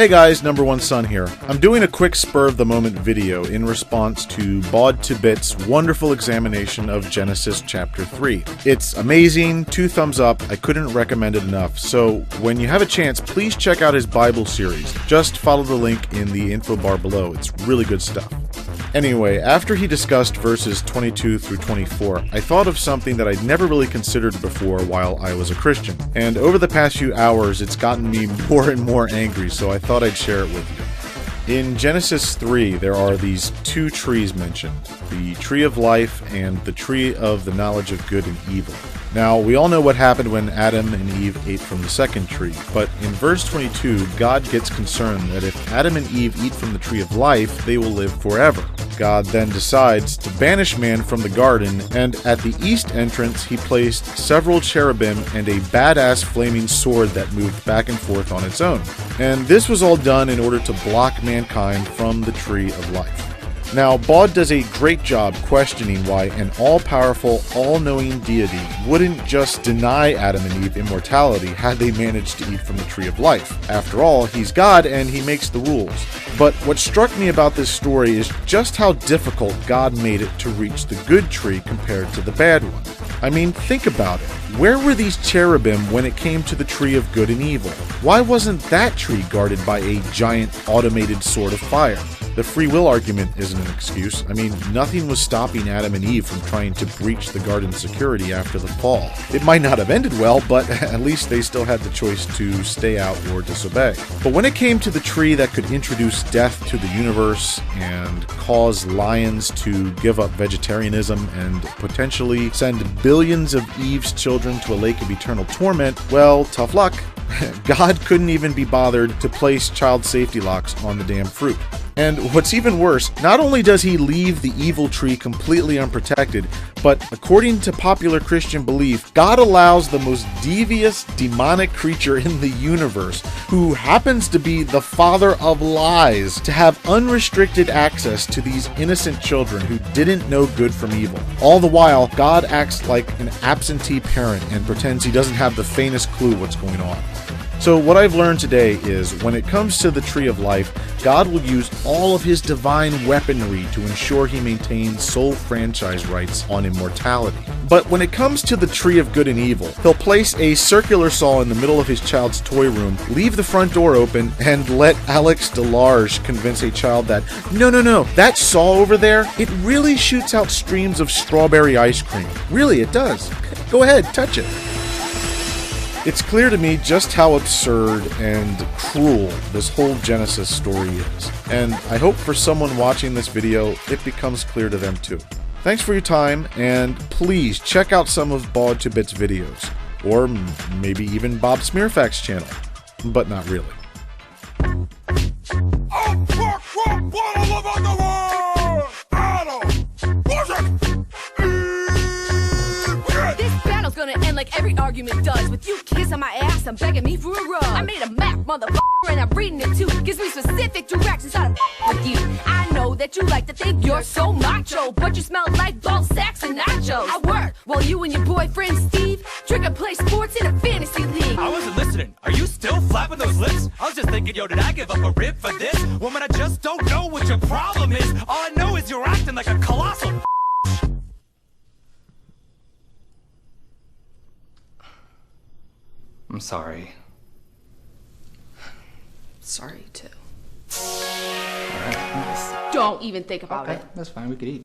Hey guys, Number One Son here. I'm doing a quick spur-of-the-moment video in response to Bod to Bit's wonderful examination of Genesis chapter 3. It's amazing, 2 thumbs up, I couldn't recommend it enough, so when you have a chance, please check out his Bible series. Just follow the link in the info bar below, it's really good stuff. Anyway, after he discussed verses 22 through 24, I thought of something that I'd never really considered before while I was a Christian. And over the past few hours, it's gotten me more and more angry, so I thought I'd share it with you. In Genesis 3, there are these 2 trees mentioned, the tree of life and the tree of the knowledge of good and evil. Now, we all know what happened when Adam and Eve ate from the second tree, but in verse 22, God gets concerned that if Adam and Eve eat from the tree of life, they will live forever. God then decides to banish man from the garden, and at the east entrance, he placed several cherubim and a badass flaming sword that moved back and forth on its own. And this was all done in order to block mankind from the tree of life. Now, Bod does a great job questioning why an all-powerful, all-knowing deity wouldn't just deny Adam and Eve immortality had they managed to eat from the tree of life. After all, he's God and he makes the rules. But what struck me about this story is just how difficult God made it to reach the good tree compared to the bad one. I mean, think about it. Where were these cherubim when it came to the tree of good and evil? Why wasn't that tree guarded by a giant automated sword of fire? The free will argument isn't an excuse. I mean, nothing was stopping Adam and Eve from trying to breach the garden's security after the fall. It might not have ended well, but at least they still had the choice to stay out or disobey. But when it came to the tree that could introduce death to the universe and cause lions to give up vegetarianism and potentially send billions of Eve's children to a lake of eternal torment, well, tough luck. God couldn't even be bothered to place child safety locks on the damn fruit. And what's even worse, not only does he leave the evil tree completely unprotected, but according to popular Christian belief, God allows the most devious, demonic creature in the universe, who happens to be the father of lies, to have unrestricted access to these innocent children who didn't know good from evil. All the while, God acts like an absentee parent and pretends he doesn't have the faintest clue what's going on. So what I've learned today is, when it comes to the tree of life, God will use all of his divine weaponry to ensure he maintains sole franchise rights on immortality. But when it comes to the tree of good and evil, he'll place a circular saw in the middle of his child's toy room, leave the front door open, and let Alex DeLarge convince a child that, no, that saw over there, it really shoots out streams of strawberry ice cream. Really, it does. Go ahead, touch it. It's clear to me just how absurd and cruel this whole Genesis story is, and I hope for someone watching this video, it becomes clear to them too. Thanks for your time, and please check out some of Bod to Bit's videos, or maybe even Bob Smearfax's channel, but not really. Gonna end like every argument does, with you kissing my ass and begging me for a rug. I made a map, motherfucker, and I'm reading it too. Gives me specific directions how to with you. I know that you like to think you're so macho, but you smell like ball sacks and nachos. I work while you and your boyfriend Steve drink and play sports in a fantasy league. I wasn't listening. Are you still flapping those lips? I was just thinking, yo, did I give up a rib for this? Woman, I just don't know what your problem is. All I know is you're acting like a colossal. I'm sorry. Sorry too. Alright. Don't even think about it. That's fine, we could eat.